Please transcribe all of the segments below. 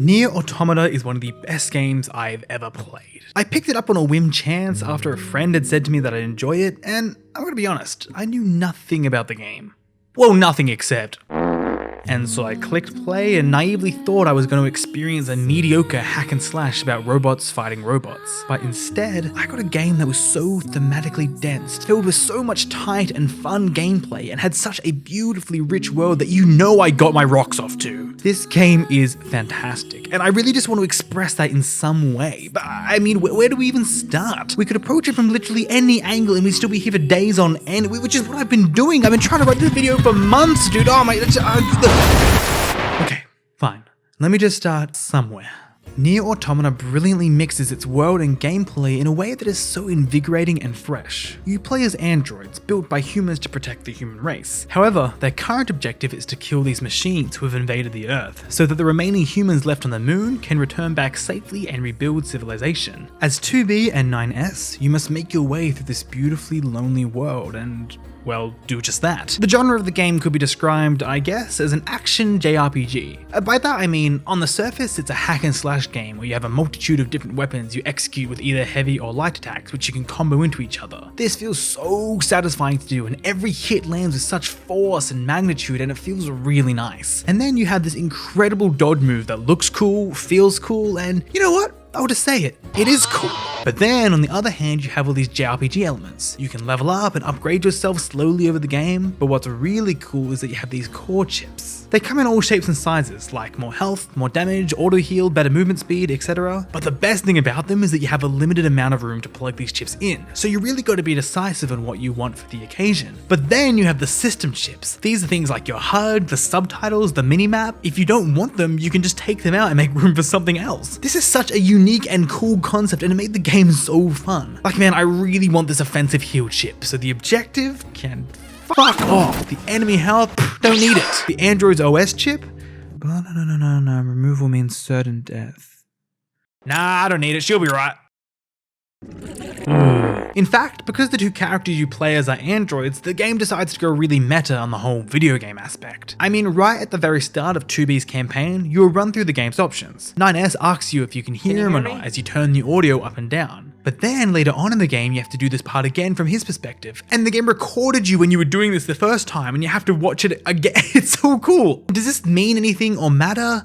Nier Automata is one of the best games I've ever played. I picked it up on a whim chance after a friend had said to me that I'd enjoy it, and I'm gonna be honest, I knew nothing about the game. Well, nothing except. And so I clicked play and naively thought I was going to experience a mediocre hack and slash about robots fighting robots. But instead, I got a game that was so thematically dense, filled with so much tight and fun gameplay, and had such a beautifully rich world that you know I got my rocks off to. This game is fantastic, and I really just want to express that in some way. But I mean, where do we even start? We could approach it from literally any angle and we'd still be here for days on end, which is what I've been doing. I've been trying to write this video for months, dude. Oh my... Okay, fine. Let me just start somewhere. Nier Automata brilliantly mixes its world and gameplay in a way that is so invigorating and fresh. You play as androids, built by humans to protect the human race. However, their current objective is to kill these machines who have invaded the Earth, so that the remaining humans left on the moon can return back safely and rebuild civilization. As 2B and 9S, you must make your way through this beautifully lonely world and, well, do just that. The genre of the game could be described, I guess, as an action JRPG. By that I mean, on the surface it's a hack and slash game where you have a multitude of different weapons you execute with either heavy or light attacks which you can combo into each other. This feels so satisfying to do, and every hit lands with such force and magnitude, and it feels really nice. And then you have this incredible dodge move that looks cool, feels cool, and you know what? I'll just say it is cool. But then on the other hand, you have all these JRPG elements. You can level up and upgrade yourself slowly over the game, but what's really cool is that you have these core chips. They come in all shapes and sizes, like more health, more damage, auto heal, better movement speed, etc. But the best thing about them is that you have a limited amount of room to plug these chips in, so you really got to be decisive on what you want for the occasion. But then you have the system chips. These are things like your HUD, the subtitles, the minimap. If you don't want them, you can just take them out and make room for something else. This is such a unique and cool concept, and it made the game so fun. Like, man, I really want this offensive heal chip, so the objective can fuck off. The enemy health, don't need it. The Android's OS chip? But no, removal means certain death. Nah, I don't need it, she'll be right. In fact, because the two characters you play as are androids, the game decides to go really meta on the whole video game aspect. I mean, right at the very start of 2B's campaign, you'll run through the game's options. 9S asks you if you can hear him or not as you turn the audio up and down. But then later on in the game, you have to do this part again from his perspective. And the game recorded you when you were doing this the first time, and you have to watch it again. It's so cool. Does this mean anything or matter?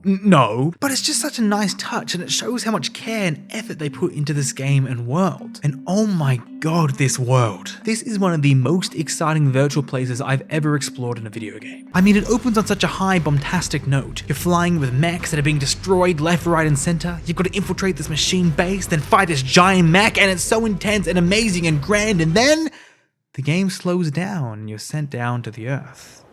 No, but it's just such a nice touch, and it shows how much care and effort they put into this game and world. And oh my god, this world. This is one of the most exciting virtual places I've ever explored in a video game. I mean, it opens on such a high bombastic note. You're flying with mechs that are being destroyed left, right, and center. You've got to infiltrate this machine base, then fight this giant mech, and it's so intense and amazing and grand, and then the game slows down and you're sent down to the Earth.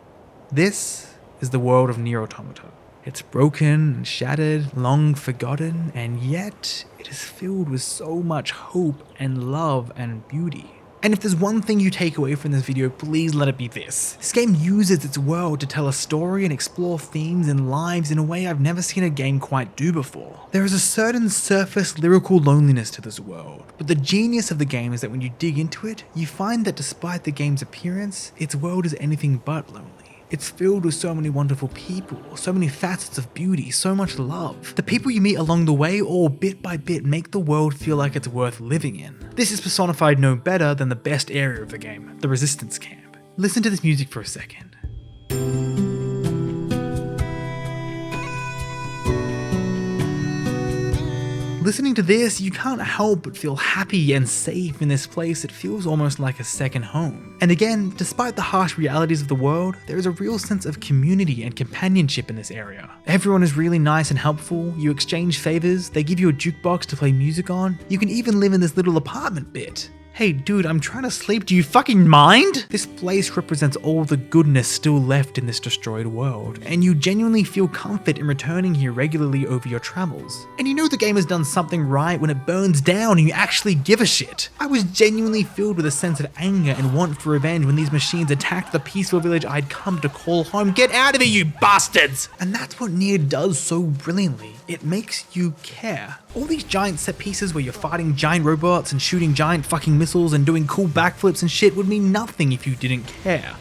This is the world of Nier Automata. It's broken and shattered, long forgotten, and yet it is filled with so much hope and love and beauty. And if there's one thing you take away from this video, please let it be this. This game uses its world to tell a story and explore themes and lives in a way I've never seen a game quite do before. There is a certain surface lyrical loneliness to this world, but the genius of the game is that when you dig into it, you find that despite the game's appearance, its world is anything but lonely. It's filled with so many wonderful people, so many facets of beauty, so much love. The people you meet along the way all bit by bit make the world feel like it's worth living in. This is personified no better than the best area of the game, the Resistance Camp. Listen to this music for a second. Listening to this, you can't help but feel happy and safe in this place. It feels almost like a second home. And again, despite the harsh realities of the world, there is a real sense of community and companionship in this area. Everyone is really nice and helpful, you exchange favors, they give you a jukebox to play music on, you can even live in this little apartment bit. Hey dude, I'm trying to sleep, do you fucking mind? This place represents all the goodness still left in this destroyed world, and you genuinely feel comfort in returning here regularly over your travels. And you know the game has done something right when it burns down and you actually give a shit. I was genuinely filled with a sense of anger and want for revenge when these machines attacked the peaceful village I'd come to call home. Get out of here, you bastards! And that's what Nier does so brilliantly. It makes you care. All these giant set pieces where you're fighting giant robots and shooting giant fucking missiles and doing cool backflips and shit would mean nothing if you didn't care.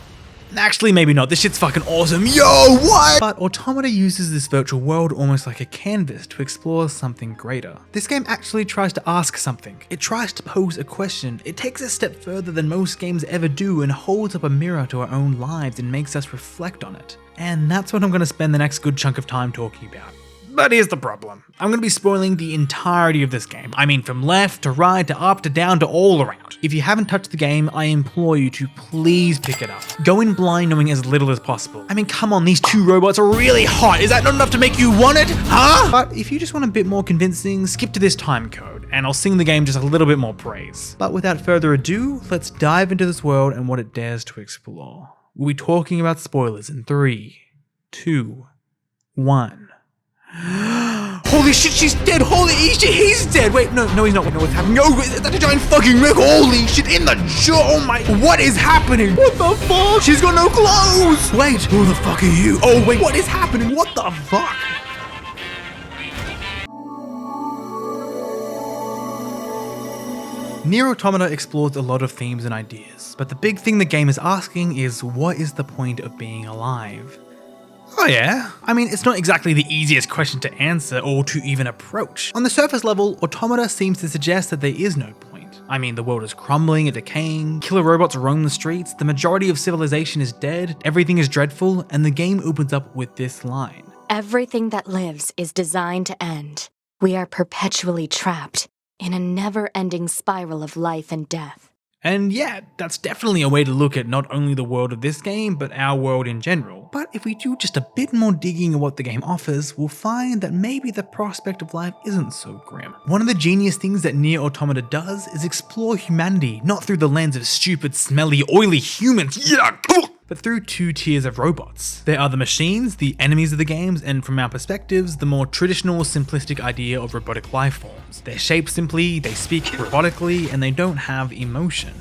Actually, maybe not. This shit's fucking awesome. Yo, what? But Automata uses this virtual world almost like a canvas to explore something greater. This game actually tries to ask something. It tries to pose a question. It takes a step further than most games ever do and holds up a mirror to our own lives and makes us reflect on it. And that's what I'm going to spend the next good chunk of time talking about. But here's the problem. I'm going to be spoiling the entirety of this game. I mean, from left to right to up to down to all around. If you haven't touched the game, I implore you to please pick it up. Go in blind knowing as little as possible. I mean, come on, these two robots are really hot. Is that not enough to make you want it? Huh? But if you just want a bit more convincing, skip to this time code, and I'll sing the game just a little bit more praise. But without further ado, let's dive into this world and what it dares to explore. We'll be talking about spoilers in 3, 2, 1. Holy shit, she's dead! Holy shit, he's dead! Wait, no, he's not. Wait, no, what's happening? No, that's a giant fucking wreck! Holy shit, in the jaw! Oh my, what is happening? What the fuck? She's got no clothes! Wait, who the fuck are you? Oh wait, what is happening? What the fuck? Nier Automata explores a lot of themes and ideas, but the big thing the game is asking is, what is the point of being alive? Oh yeah? I mean, it's not exactly the easiest question to answer or to even approach. On the surface level, Automata seems to suggest that there is no point. I mean, the world is crumbling and decaying, killer robots roam the streets, the majority of civilization is dead, everything is dreadful, and the game opens up with this line. Everything that lives is designed to end. We are perpetually trapped in a never-ending spiral of life and death. And yeah, that's definitely a way to look at not only the world of this game, but our world in general. But if we do just a bit more digging at what the game offers, we'll find that maybe the prospect of life isn't so grim. One of the genius things that Nier Automata does is explore humanity, not through the lens of stupid, smelly, oily humans, but through two tiers of robots. There are the machines, the enemies of the games, and from our perspectives, the more traditional, simplistic idea of robotic life forms. They're shaped simply, they speak robotically, and they don't have emotion.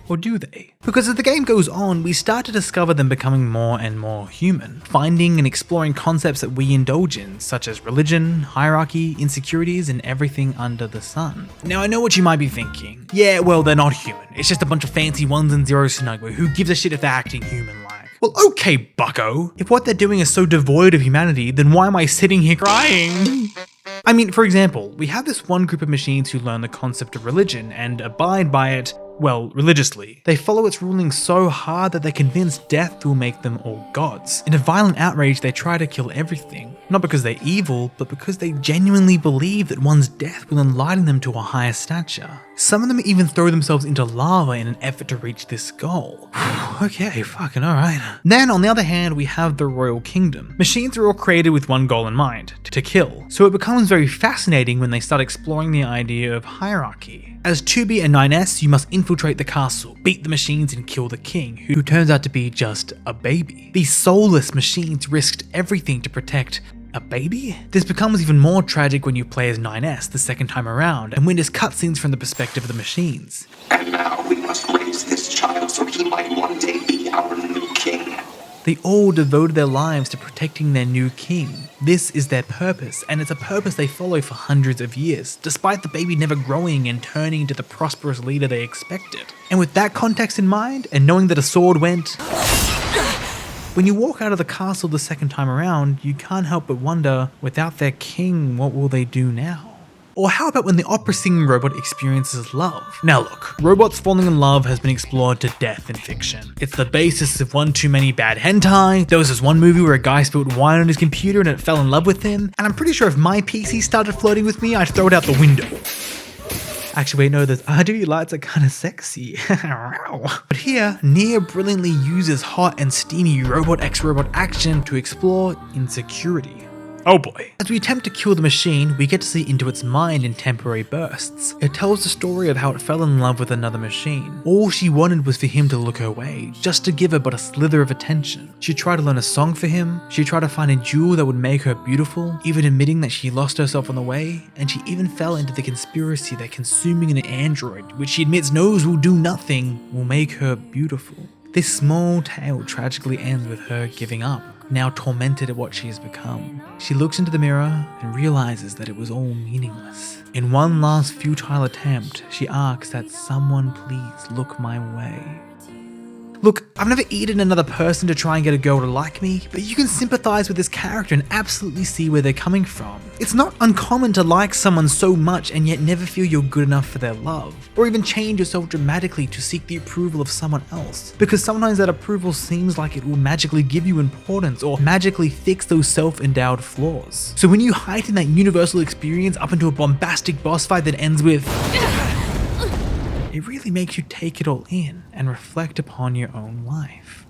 Or do they? Because as the game goes on, we start to discover them becoming more and more human, finding and exploring concepts that we indulge in, such as religion, hierarchy, insecurities, and everything under the sun. Now I know what you might be thinking. Yeah, well, they're not human. It's just a bunch of fancy ones and zeros to Snugway. Who gives a shit if they're acting human-like? Well, okay, bucko. If what they're doing is so devoid of humanity, then why am I sitting here crying? I mean, for example, we have this one group of machines who learn the concept of religion and abide by it, well, religiously. They follow its rulings so hard that they're convinced death will make them all gods. In a violent outrage, they try to kill everything. Not because they're evil, but because they genuinely believe that one's death will enlighten them to a higher stature. Some of them even throw themselves into lava in an effort to reach this goal. Okay, fucking alright. Then, on the other hand, we have the Royal Kingdom. Machines are all created with one goal in mind, to kill. So it becomes very fascinating when they start exploring the idea of hierarchy. As 2B and 9S, you must infiltrate the castle, beat the machines and kill the king, who turns out to be just a baby. These soulless machines risked everything to protect a baby? This becomes even more tragic when you play as 9S the second time around and witness cutscenes from the perspective of the machines. And now we must raise this child so he might one day be our new king. They all devoted their lives to protecting their new king. This is their purpose, and it's a purpose they follow for hundreds of years, despite the baby never growing and turning into the prosperous leader they expected. And with that context in mind, and knowing that a sword went... When you walk out of the castle the second time around, you can't help but wonder, without their king, what will they do now? Or how about when the opera singing robot experiences love? Now look, robots falling in love has been explored to death in fiction. It's the basis of one too many bad hentai. There was this one movie where a guy spilled wine on his computer and it fell in love with him, and I'm pretty sure if my PC started flirting with me, I'd throw it out the window. Actually, wait, no, those RGB lights are kind of sexy. But here, Nier brilliantly uses hot and steamy robot x robot action to explore insecurity. Oh boy. As we attempt to kill the machine, we get to see into its mind in temporary bursts. It tells the story of how it fell in love with another machine. All she wanted was for him to look her way, just to give her but a slither of attention. She tried to learn a song for him, she tried to find a jewel that would make her beautiful, even admitting that she lost herself on the way, and she even fell into the conspiracy that consuming an android, which she admits knows will do nothing, will make her beautiful. This small tale tragically ends with her giving up, now tormented at what she has become. She looks into the mirror and realizes that it was all meaningless. In one last futile attempt, she asks that someone please look my way. Look, I've never eaten another person to try and get a girl to like me, but you can sympathize with this character and absolutely see where they're coming from. It's not uncommon to like someone so much and yet never feel you're good enough for their love, or even change yourself dramatically to seek the approval of someone else, because sometimes that approval seems like it will magically give you importance or magically fix those self-endowed flaws. So when you heighten that universal experience up into a bombastic boss fight that ends with it really makes you take it all in and reflect upon your own life.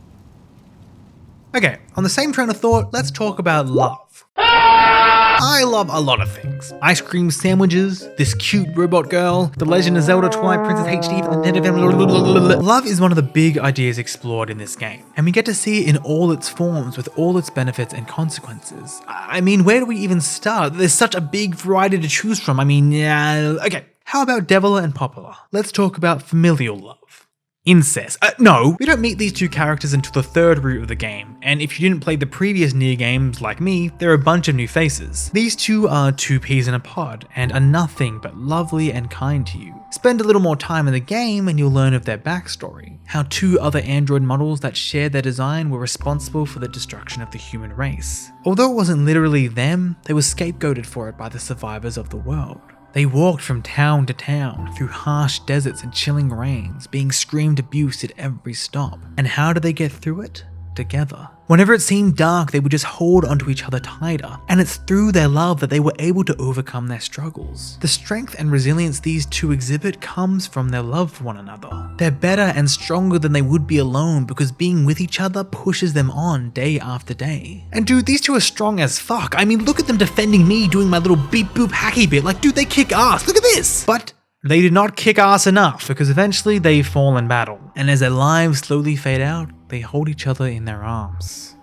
Okay, on the same train of thought, let's talk about love. I love a lot of things. Ice cream sandwiches, this cute robot girl, The Legend of Zelda Twilight Princess HD, Love is one of the big ideas explored in this game, and we get to see it in all its forms with all its benefits and consequences. I mean, where do we even start? There's such a big variety to choose from. I mean, okay. How about Devil and Popular? Let's talk about familial love. Incest. No, we don't meet these two characters until the third route of the game, and if you didn't play the previous Nier games like me, there are a bunch of new faces. These two are two peas in a pod, and are nothing but lovely and kind to you. Spend a little more time in the game and you'll learn of their backstory, how two other android models that shared their design were responsible for the destruction of the human race. Although it wasn't literally them, they were scapegoated for it by the survivors of the world. They walked from town to town, through harsh deserts and chilling rains, being screamed abuse at every stop. And how did they get through it? Together. Whenever it seemed dark, they would just hold onto each other tighter, and it's through their love that they were able to overcome their struggles. The strength and resilience these two exhibit comes from their love for one another. They're better and stronger than they would be alone because being with each other pushes them on day after day. And dude, these two are strong as fuck. I mean, look at them defending me doing my little beep boop hacky bit. Like, dude, they kick ass. Look at this. But they did not kick ass enough because eventually they fall in battle. And as their lives slowly fade out, they hold each other in their arms.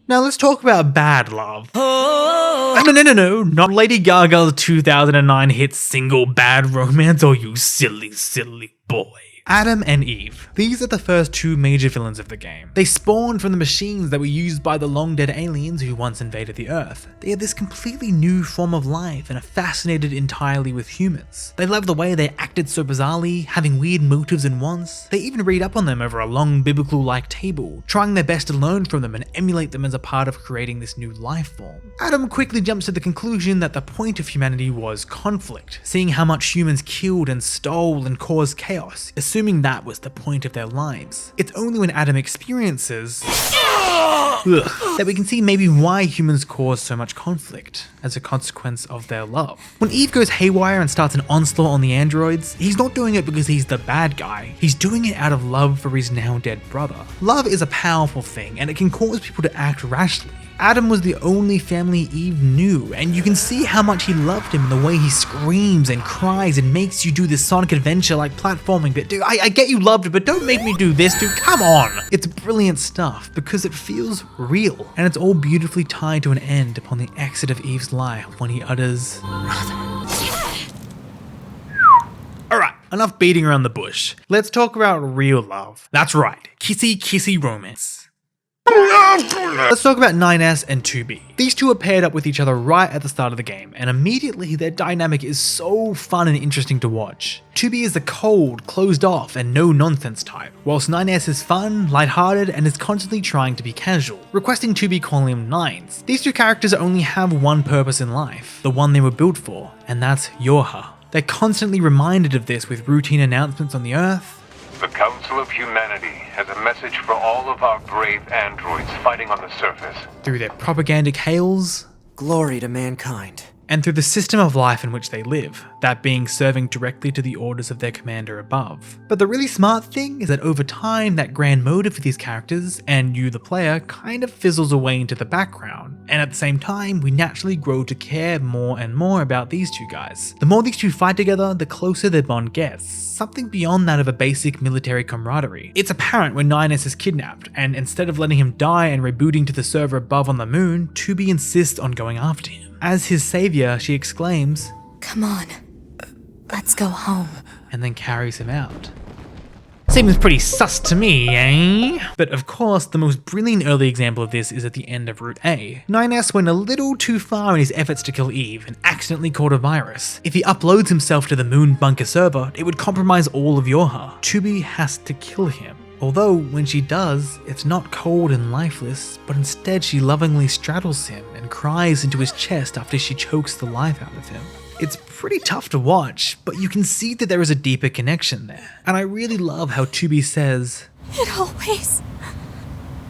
Now let's talk about bad love. No, not Lady Gaga's 2009 hit single Bad Romance, oh you silly, silly boy. Adam and Eve. These are the first two major villains of the game. They spawned from the machines that were used by the long-dead aliens who once invaded the Earth. They are this completely new form of life and are fascinated entirely with humans. They love the way they acted so bizarrely, having weird motives and wants. They even read up on them over a long biblical-like table, trying their best to learn from them and emulate them as a part of creating this new life form. Adam quickly jumps to the conclusion that the point of humanity was conflict, seeing how much humans killed and stole and caused chaos, assuming that was the point of their lives. It's only when Adam experiences that we can see maybe why humans cause so much conflict as a consequence of their love. When Eve goes haywire and starts an onslaught on the androids, he's not doing it because he's the bad guy. He's doing it out of love for his now dead brother. Love is a powerful thing and it can cause people to act rashly. Adam was the only family Eve knew, and you can see how much he loved him in the way he screams and cries and makes you do this Sonic Adventure like platforming bit. Dude, I get you loved it, but don't make me do this, dude, come on! It's brilliant stuff because it feels real, and it's all beautifully tied to an end upon the exit of Eve's life when he utters, Alright, enough beating around the bush. Let's talk about real love. That's right, kissy romance. Let's talk about 9S and 2B. These two are paired up with each other right at the start of the game, and immediately their dynamic is so fun and interesting to watch. 2B is the cold, closed off, and no-nonsense type, whilst 9S is fun, lighthearted, and is constantly trying to be casual, requesting 2B call him Nines. These two characters only have one purpose in life, the one they were built for, and that's Yorha. They're constantly reminded of this with routine announcements on the Earth. The Council of Humanity has a message for all of our brave androids fighting on the surface. Through their propagandic hails, glory to mankind. And through the system of life in which they live, that being serving directly to the orders of their commander above. But the really smart thing is that over time, that grand motive for these characters, and you the player, kind of fizzles away into the background. And at the same time, we naturally grow to care more and more about these two guys. The more these two fight together, the closer their bond gets, something beyond that of a basic military camaraderie. It's apparent when 9S is kidnapped, and instead of letting him die and rebooting to the server above on the moon, 2B insists on going after him. As his savior, she exclaims, Come on, let's go home. And then carries him out. Seems pretty sus to me, eh? But of course, the most brilliant early example of this is at the end of Route A. 9S went a little too far in his efforts to kill Eve and accidentally caught a virus. If he uploads himself to the moon bunker server, it would compromise all of Yorha. 2B has to kill him. Although, when she does, it's not cold and lifeless, but instead she lovingly straddles him and cries into his chest after she chokes the life out of him. It's pretty tough to watch, but you can see that there is a deeper connection there. And I really love how 2B says, "It always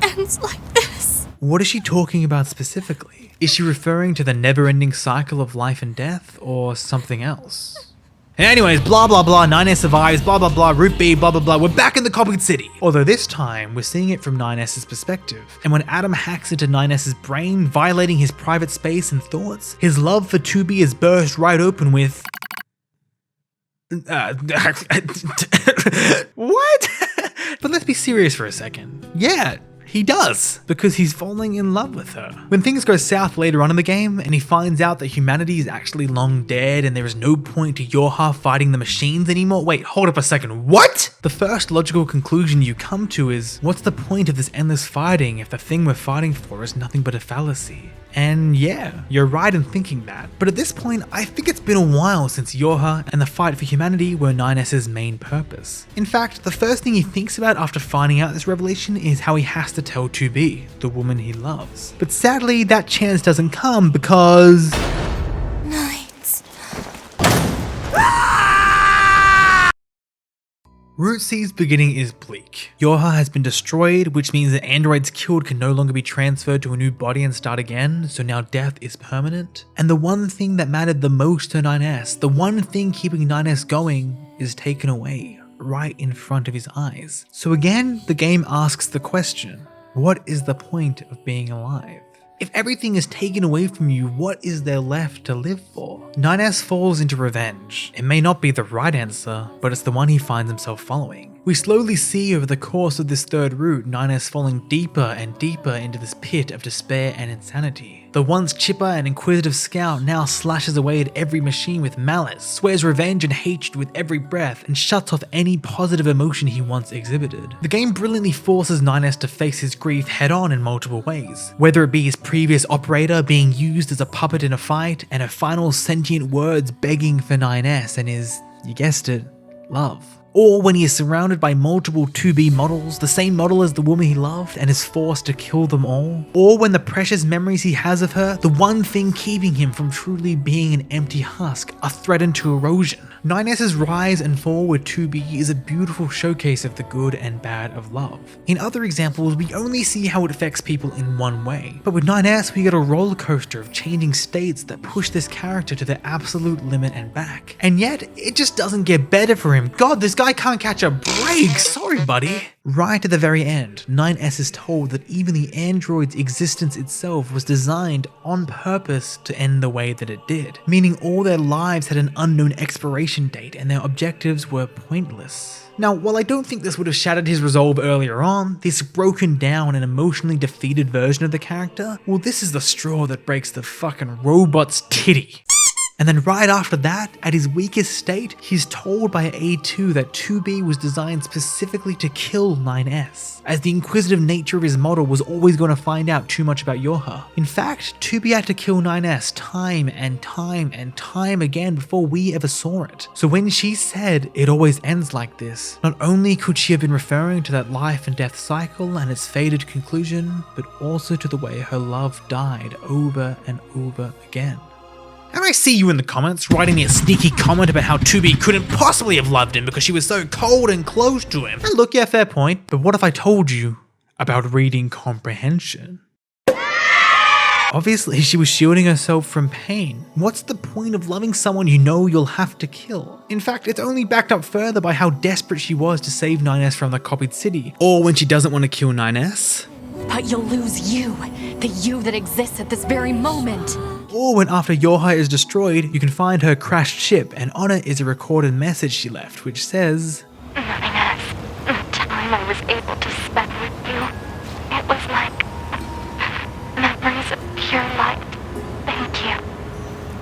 ends like this." What is she talking about specifically? Is she referring to the never-ending cycle of life and death, or something else? Anyways, blah blah blah, 9S survives, blah blah blah, Route B, blah blah blah, we're back in the copied city. Although this time, we're seeing it from 9S's perspective. And when Adam hacks into 9S's brain, violating his private space and thoughts, his love for 2B is burst right open with... What? But let's be serious for a second. Yeah, he does, because he's falling in love with her. When things go south later on in the game, and he finds out that humanity is actually long dead and there is no point to Yorha fighting the machines anymore. Wait, hold up a second, what? The first logical conclusion you come to is, what's the point of this endless fighting if the thing we're fighting for is nothing but a fallacy? And yeah, you're right in thinking that. But at this point, I think it's been a while since Yorha and the fight for humanity were 9S's main purpose. In fact, the first thing he thinks about after finding out this revelation is how he has to tell 2B, the woman he loves. But sadly, that chance doesn't come because... Nights. Route C's beginning is bleak. Yorha has been destroyed, which means that androids killed can no longer be transferred to a new body and start again, so now death is permanent. And the one thing that mattered the most to 9S, the one thing keeping 9S going, is taken away, right in front of his eyes. So again, the game asks the question, what is the point of being alive? If everything is taken away from you, what is there left to live for? 9S falls into revenge. It may not be the right answer, but it's the one he finds himself following. We slowly see over the course of this third route 9S falling deeper and deeper into this pit of despair and insanity. The once chipper and inquisitive scout now slashes away at every machine with malice, swears revenge and hatred with every breath, and shuts off any positive emotion he once exhibited. The game brilliantly forces 9S to face his grief head on in multiple ways, whether it be his previous operator being used as a puppet in a fight, and her final sentient words begging for 9S and his, you guessed it, love. Or when he is surrounded by multiple 2B models, the same model as the woman he loved, and is forced to kill them all. Or when the precious memories he has of her, the one thing keeping him from truly being an empty husk, are threatened to erosion. 9S's rise and fall with 2B is a beautiful showcase of the good and bad of love. In other examples, we only see how it affects people in one way. But with 9S, we get a roller coaster of changing states that push this character to their absolute limit and back. And yet, it just doesn't get better for him. God, this guy can't catch a break, sorry buddy. Right at the very end, 9S is told that even the android's existence itself was designed on purpose to end the way that it did, meaning all their lives had an unknown expiration date and their objectives were pointless. Now, while I don't think this would have shattered his resolve earlier on, this broken down and emotionally defeated version of the character, well, this is the straw that breaks the fucking robot's titty. And then right after that, at his weakest state, he's told by A2 that 2B was designed specifically to kill 9S, as the inquisitive nature of his model was always going to find out too much about Yorha. In fact, 2B had to kill 9S time and time and time again before we ever saw it. So when she said it always ends like this, not only could she have been referring to that life and death cycle and its fated conclusion, but also to the way her love died over and over again. And I see you in the comments writing me a sneaky comment about how 2B couldn't possibly have loved him because she was so cold and close to him. And look, yeah, fair point, but what if I told you about reading comprehension? Obviously, she was shielding herself from pain. What's the point of loving someone you know you'll have to kill? In fact, it's only backed up further by how desperate she was to save 9S from the copied city. Or when she doesn't want to kill 9S. But you'll lose you, the you that exists at this very moment. Or when after Yorha is destroyed, you can find her crashed ship, and on it is a recorded message she left, which says, 9S, the time I was able to spend with you, it was like memories of pure light. Thank you.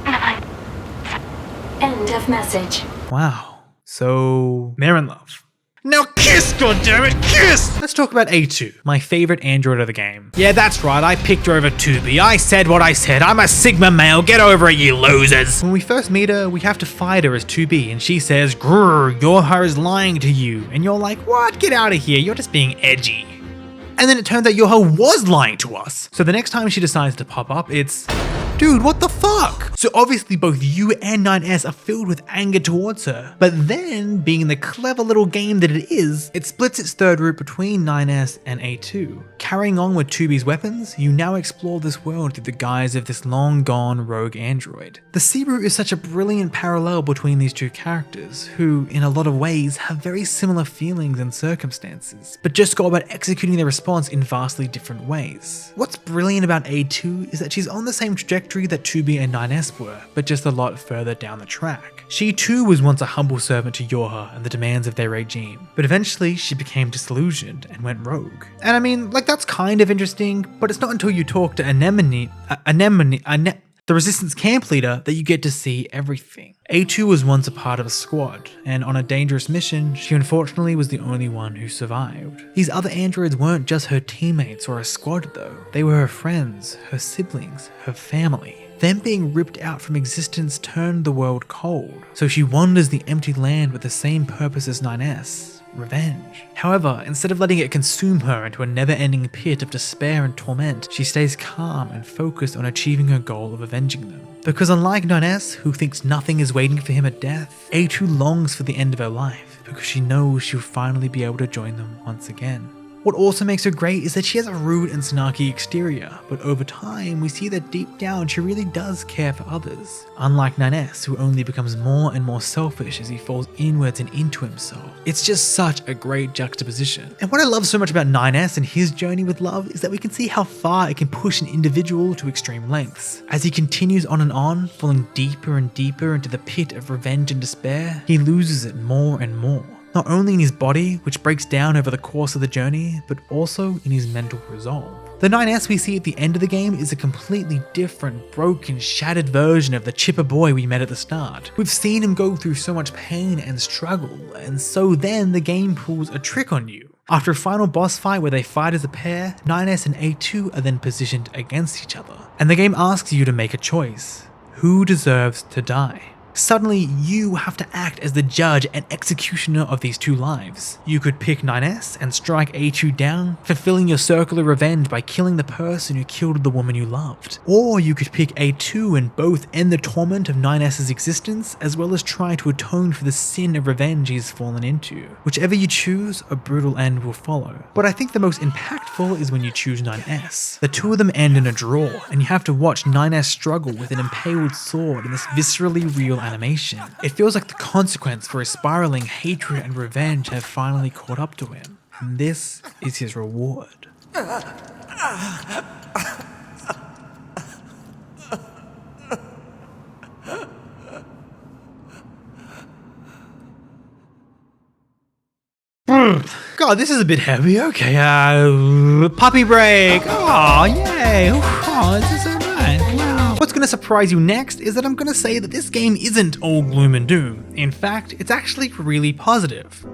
9. End of message. wow, so they're in love. Now kiss, goddammit, kiss! Let's talk about A2, my favorite android of the game. Yeah, that's right, I picked her over 2B. I said what I said. I'm a Sigma male. Get over it, you losers. When we first meet her, we have to fight her as 2B, and she says, grrr, Yorha is lying to you. And you're like, what? Get out of here. You're just being edgy. And then it turns out Yorha was lying to us. So the next time she decides to pop up, it's, dude, what the fuck? So obviously both you and 9S are filled with anger towards her. But then, being the clever little game that it is, it splits its third route between 9S and A2. Carrying on with 2B's weapons, you now explore this world through the guise of this long-gone rogue android. The C route is such a brilliant parallel between these two characters, who, in a lot of ways, have very similar feelings and circumstances, but just go about executing their response in vastly different ways. What's brilliant about A2 is that she's on the same trajectory that 2B and 9S were, but just a lot further down the track. She too was once a humble servant to Yorha and the demands of their regime, but eventually she became disillusioned and went rogue. And I mean, like, that's kind of interesting, but it's not until you talk to the Resistance camp leader, that you get to see everything. A2 was once a part of a squad, and on a dangerous mission, she unfortunately was the only one who survived. These other androids weren't just her teammates or a squad though, they were her friends, her siblings, her family. Them being ripped out from existence turned the world cold, so she wanders the empty land with the same purpose as 9S. Revenge. However, instead of letting it consume her into a never-ending pit of despair and torment, she stays calm and focused on achieving her goal of avenging them. Because unlike 9S, who thinks nothing is waiting for him at death, A2 longs for the end of her life because she knows she'll finally be able to join them once again. What also makes her great is that she has a rude and snarky exterior, but over time we see that deep down she really does care for others. Unlike 9S, who only becomes more and more selfish as he falls inwards and into himself. It's just such a great juxtaposition. And what I love so much about 9S and his journey with love is that we can see how far it can push an individual to extreme lengths. As he continues on, falling deeper and deeper into the pit of revenge and despair, he loses it more and more. Not only in his body, which breaks down over the course of the journey, but also in his mental resolve. The 9S we see at the end of the game is a completely different, broken, shattered version of the chipper boy we met at the start. We've seen him go through so much pain and struggle, and so then the game pulls a trick on you. After a final boss fight where they fight as a pair, 9S and A2 are then positioned against each other, and the game asks you to make a choice. Who deserves to die? Suddenly, you have to act as the judge and executioner of these two lives. You could pick 9S and strike A2 down, fulfilling your circle of revenge by killing the person who killed the woman you loved. Or you could pick A2 and both end the torment of 9S's existence, as well as try to atone for the sin of revenge he's fallen into. Whichever you choose, a brutal end will follow. But I think the most impactful is when you choose 9S. The two of them end in a draw, and you have to watch 9S struggle with an impaled sword in this viscerally real animation. It feels like the consequence for his spiraling hatred and revenge have finally caught up to him. And this is his reward. God, this is a bit heavy. Okay, puppy break. Oh, yay. Oh, this is so nice. Wow. What's going to surprise you next is that I'm going to say that this game isn't all gloom and doom. In fact, it's actually really positive.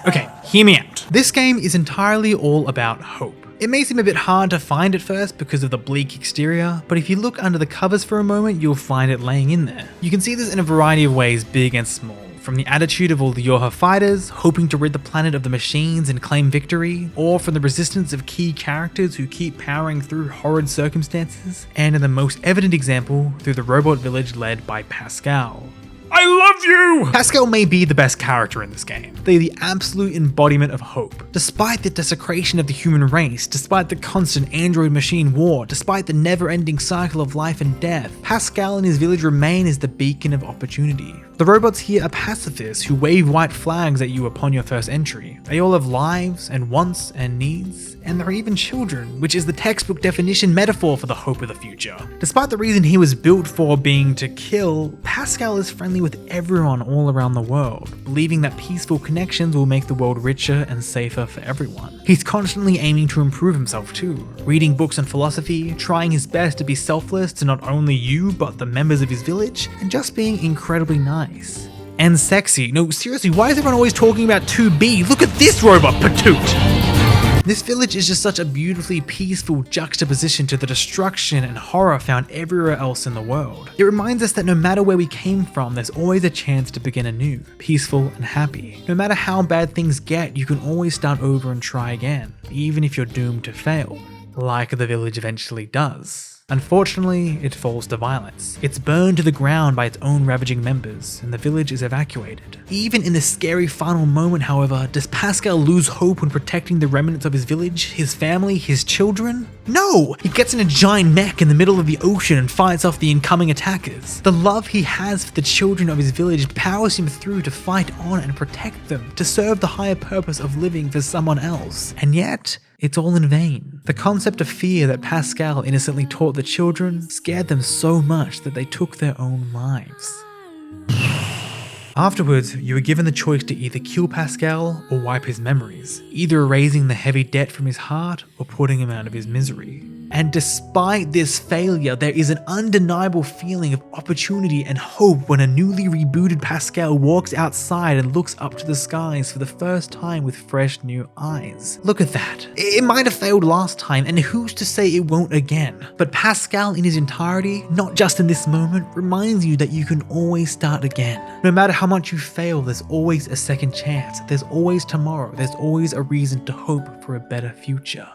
Okay, hear me out. This game is entirely all about hope. It may seem a bit hard to find at first because of the bleak exterior, but if you look under the covers for a moment, you'll find it laying in there. You can see this in a variety of ways, big and small. From the attitude of all the Yorha fighters, hoping to rid the planet of the machines and claim victory, or from the resistance of key characters who keep powering through horrid circumstances, and in the most evident example, through the robot village led by Pascal. I love you! Pascal may be the best character in this game. They're the absolute embodiment of hope. Despite the desecration of the human race, despite the constant android-machine war, despite the never-ending cycle of life and death, Pascal and his village remain as the beacon of opportunity. The robots here are pacifists who wave white flags at you upon your first entry. They all have lives and wants and needs, and they're even children, which is the textbook definition metaphor for the hope of the future. Despite the reason he was built for being to kill, Pascal is friendly with everyone all around the world, believing that peaceful connections will make the world richer and safer for everyone. He's constantly aiming to improve himself too, reading books on philosophy, trying his best to be selfless to not only you but the members of his village, and just being incredibly nice. and sexy. No, seriously, why is everyone always talking about 2B? Look at this robot, Patoot! This village is just such a beautifully peaceful juxtaposition to the destruction and horror found everywhere else in the world. It reminds us that no matter where we came from, there's always a chance to begin anew, peaceful and happy. No matter how bad things get, you can always start over and try again, even if you're doomed to fail, like the village eventually does. Unfortunately, it falls to violence. It's burned to the ground by its own ravaging members, and the village is evacuated. Even in this scary final moment, however, does Pascal lose hope when protecting the remnants of his village, his family, his children? No! He gets in a giant mech in the middle of the ocean and fights off the incoming attackers. The love he has for the children of his village powers him through to fight on and protect them, to serve the higher purpose of living for someone else. And yet, it's all in vain. The concept of fear that Pascal innocently taught the children scared them so much that they took their own lives. Afterwards, you were given the choice to either kill Pascal or wipe his memories, either erasing the heavy debt from his heart or putting him out of his misery. And despite this failure, there is an undeniable feeling of opportunity and hope when a newly rebooted Pascal walks outside and looks up to the skies for the first time with fresh new eyes. Look at that. It might have failed last time, and who's to say it won't again? But Pascal in his entirety, not just in this moment, reminds you that you can always start again. No matter how much you fail, there's always a second chance. There's always tomorrow. There's always a reason to hope for a better future.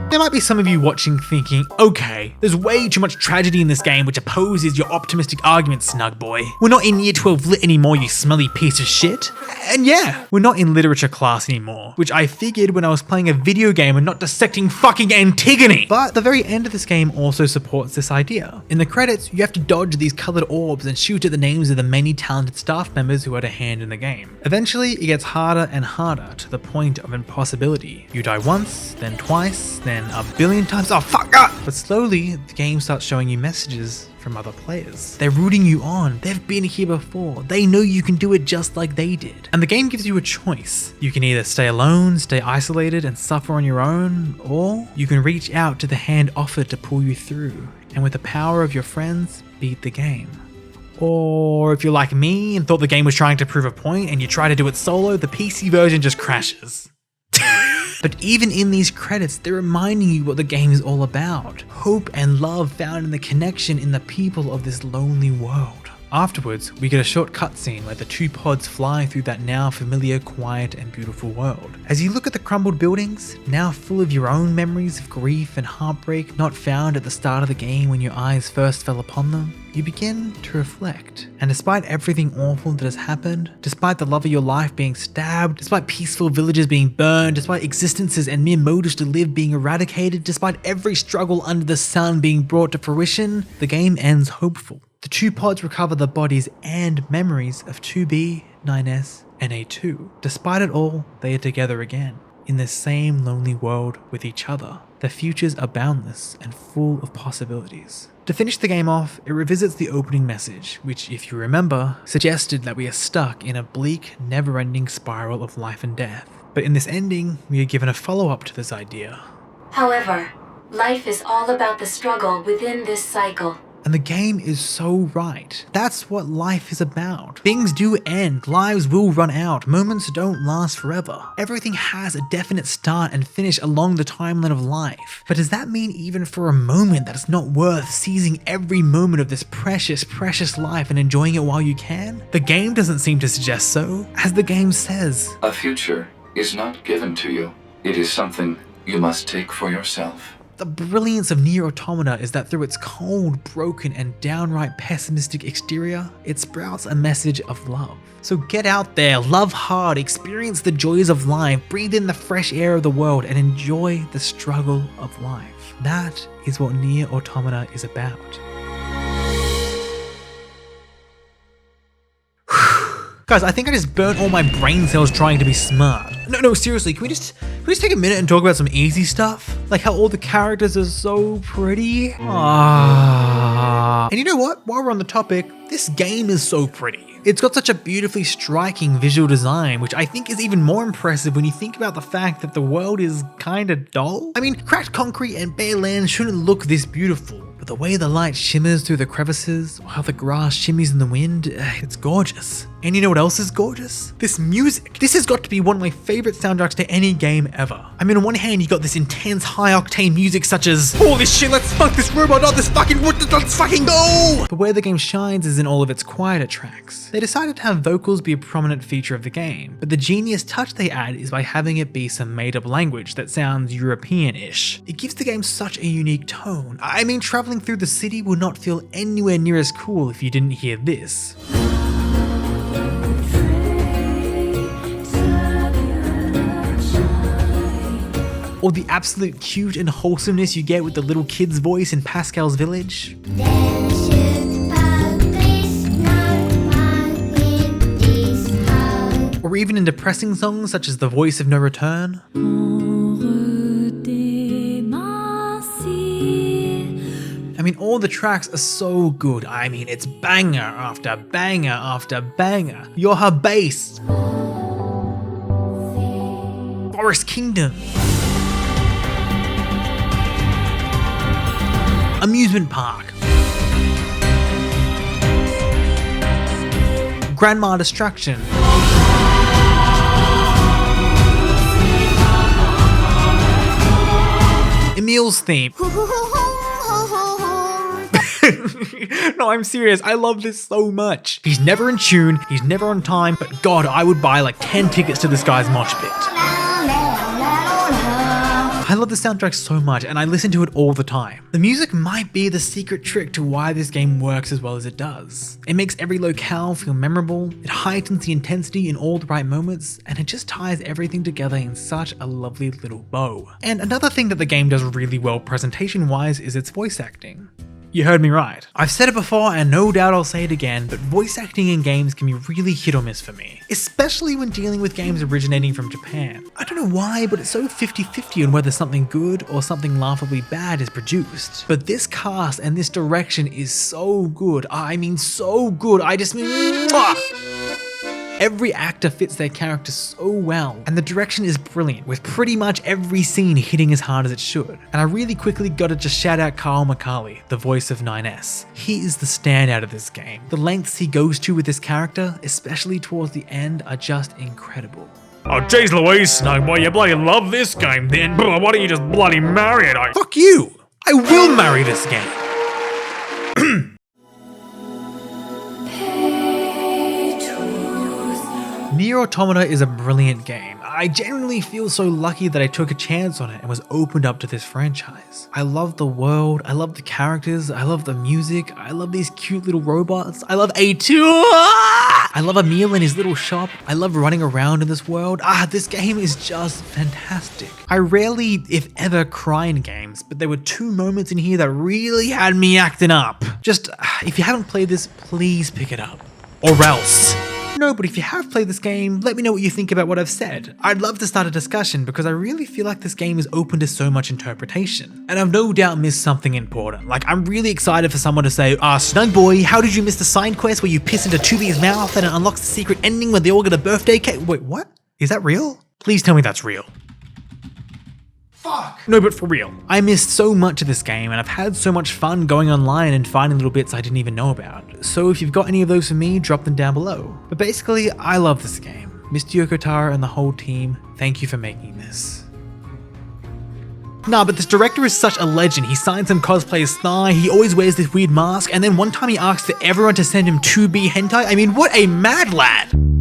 There might be some of you watching thinking, okay, there's way too much tragedy in this game which opposes your optimistic argument, snug boy. We're not in year 12 lit anymore, you smelly piece of shit. And yeah, we're not in literature class anymore, which I figured when I was playing a video game and not dissecting fucking Antigone. But the very end of this game also supports this idea. In the credits, you have to dodge these colored orbs and shoot at the names of the many talented staff members who had a hand in the game. Eventually, it gets harder and harder to the point of impossibility. You die once, then twice, then a billion times. Oh fuck! But slowly, the game starts showing you messages from other players. They're rooting you on. They've been here before. They know you can do it just like they did. And the game gives you a choice. You can either stay alone, stay isolated and suffer on your own, or you can reach out to the hand offered to pull you through, and with the power of your friends, beat the game. Or if you're like me and thought the game was trying to prove a point and you try to do it solo, the PC version just crashes. But even in these credits, they're reminding you what the game is all about. Hope and love found in the connection in the people of this lonely world. Afterwards, we get a short cutscene where the two pods fly through that now familiar, quiet and beautiful world. As you look at the crumbled buildings, now full of your own memories of grief and heartbreak not found at the start of the game when your eyes first fell upon them, you begin to reflect. And despite everything awful that has happened, despite the love of your life being stabbed, despite peaceful villages being burned, despite existences and mere motives to live being eradicated, despite every struggle under the sun being brought to fruition, the game ends hopeful. The two pods recover the bodies and memories of 2B, 9S, and A2. Despite it all, they are together again, in the same lonely world with each other. Their futures are boundless and full of possibilities. To finish the game off, it revisits the opening message, which, if you remember, suggested that we are stuck in a bleak, never-ending spiral of life and death. But in this ending, we are given a follow-up to this idea. However, life is all about the struggle within this cycle. And the game is so right. That's what life is about. Things do end, lives will run out, moments don't last forever. Everything has a definite start and finish along the timeline of life. But does that mean even for a moment that it's not worth seizing every moment of this precious, precious life and enjoying it while you can? The game doesn't seem to suggest so. As the game says, a future is not given to you. It is something you must take for yourself. The brilliance of Nier Automata is that through its cold, broken, and downright pessimistic exterior, it sprouts a message of love. So get out there, love hard, experience the joys of life, breathe in the fresh air of the world, and enjoy the struggle of life. That is what Nier Automata is about. Guys, I think I just burnt all my brain cells trying to be smart. No, seriously, can we just take a minute and talk about some easy stuff? Like how all the characters are so pretty? And you know what? While we're on the topic, this game is so pretty. It's got such a beautifully striking visual design, which I think is even more impressive when you think about the fact that the world is kinda dull. I mean, cracked concrete and bare land shouldn't look this beautiful. but the way the light shimmers through the crevices, or how the grass shimmies in the wind, it's gorgeous. And you know what else is gorgeous? This music. This has got to be one of my favorite soundtracks to any game ever. I mean, on one hand, you got this intense, high-octane music such as, holy shit, let's fuck this robot, not this fucking wood, let's fucking go! But where the game shines is in all of its quieter tracks. They decided to have vocals be a prominent feature of the game, but the genius touch they add is by having it be some made-up language that sounds European-ish. It gives the game such a unique tone. I mean, traveling through the city would not feel anywhere near as cool if you didn't hear this. Or the absolute cute and wholesomeness you get with the little kid's voice in Pascal's village. Or even in depressing songs such as The Voice of No Return. I mean, all the tracks are so good. I mean, it's banger after banger after banger. You're her bass. Forest Kingdom. Amusement Park. Grandma Destruction. Emil's theme. No, I'm serious. I love this so much. He's never in tune, he's never on time, but God, I would buy like 10 tickets to this guy's mosh pit. I love the soundtrack so much and I listen to it all the time. The music might be the secret trick to why this game works as well as it does. It makes every locale feel memorable, it heightens the intensity in all the right moments, and it just ties everything together in such a lovely little bow. And another thing that the game does really well presentation-wise is its voice acting. You heard me right. I've said it before and no doubt I'll say it again, but voice acting in games can be really hit or miss for me, especially when dealing with games originating from Japan. I don't know why, but it's so 50-50 on whether something good or something laughably bad is produced. But this cast and this direction is so good. I mean so good. I just mean mwah! Every actor fits their character so well, and the direction is brilliant, with pretty much every scene hitting as hard as it should. And I really quickly gotta just shout out Kyle McCarley, the voice of 9S. He is the standout of this game. The lengths he goes to with this character, especially towards the end, are just incredible. Oh jeez Louise, no boy, you bloody love this game then. Why don't you just bloody marry it? Fuck you! I will marry this game! Nier Automata is a brilliant game. I genuinely feel so lucky that I took a chance on it and was opened up to this franchise. I love the world, I love the characters, I love the music, I love these cute little robots, I love A2! I love Emil and his little shop, I love running around in this world. This game is just fantastic. I rarely, if ever, cry in games, but there were 2 moments in here that really had me acting up. Just, if you haven't played this, please pick it up. Or else. No, but if you have played this game, let me know what you think about what I've said. I'd love to start a discussion because I really feel like this game is open to so much interpretation. And I've no doubt missed something important. Like, I'm really excited for someone to say, Snug Boy, how did you miss the side quest where you piss into Tubi's mouth and it unlocks the secret ending where they all get a birthday cake? Wait, what? Is that real? Please tell me that's real. Fuck. No, but for real. I missed so much of this game and I've had so much fun going online and finding little bits I didn't even know about. So if you've got any of those for me, drop them down below. But basically, I love this game. Mr. Yokotaro and the whole team, thank you for making this. Nah, but this director is such a legend. He signed some cosplay as Thigh, he always wears this weird mask, and then one time he asked for everyone to send him 2B hentai. I mean, what a mad lad!